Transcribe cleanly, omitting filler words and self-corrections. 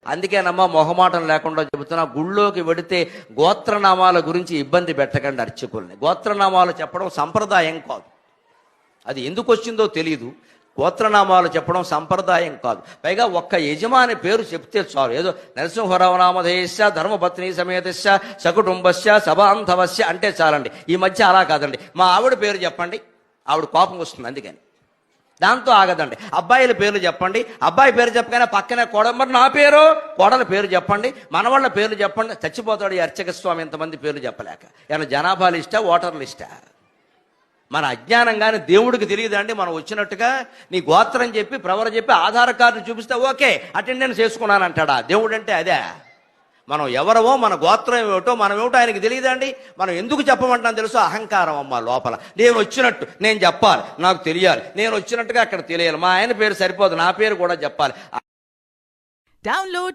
అందుకేనమ్మా మొహమాటం లేకుండా చెబుతున్నా, గుళ్ళోకి వెడితే గోత్రనామాల గురించి ఇబ్బంది పెట్టకండి అర్చకుల్ని. గోత్రనామాలు చెప్పడం సంప్రదాయం కాదు, అది ఎందుకు వచ్చిందో తెలియదు. గోత్రనామాలు చెప్పడం సంప్రదాయం కాదు. పైగా ఒక్క యజమాని పేరు చెప్తే చాలు. ఏదో నరసింహరావు నామధేయస్య ధర్మపత్ని సమేతస్య సకుటుంబస్య సబాంధవస్య అంటే చాలండి. ఈ మధ్య అలా కాదండి, మా ఆవిడ పేరు చెప్పండి, ఆవిడ కోపం వస్తుంది, అందుకని దాంతో ఆగదండి. అబ్బాయిల పేర్లు చెప్పండి, అబ్బాయి పేరు చెప్పగానే పక్కనే మరి నా పేరు, కోడల పేరు చెప్పండి, మనవాళ్ళ పేర్లు చెప్పండి. చచ్చిపోతాడు ఈ అర్చక స్వామి ఇంతమంది పేర్లు చెప్పలేక. ఏమైనా జనాభా లిస్టా, ఓటర్ లిస్టా? మన అజ్ఞానంగానే దేవుడికి తెలియదండి. మనం వచ్చినట్టుగా నీ గోత్రం చెప్పి ప్రవర చెప్పి ఆధార్ కార్డు చూపిస్తే ఓకే అటెండెన్స్ చేసుకున్నాను అంటాడా? దేవుడు అంటే అదే. మనం ఎవరమో, మన గోత్రం ఏమిటో, మనం ఏమిటో ఆయనకి తెలియదండి. మనం ఎందుకు చెప్పమంటాం తెలుసు? అహంకారం అమ్మ లోపల. నేను వచ్చినట్టు నేను చెప్పాలి, నాకు తెలియాలి, నేను వచ్చినట్టుగా అక్కడ తెలియాలి. మా ఆయన పేరు సరిపోదు, నా పేరు కూడా చెప్పాలి. డౌన్లోడ్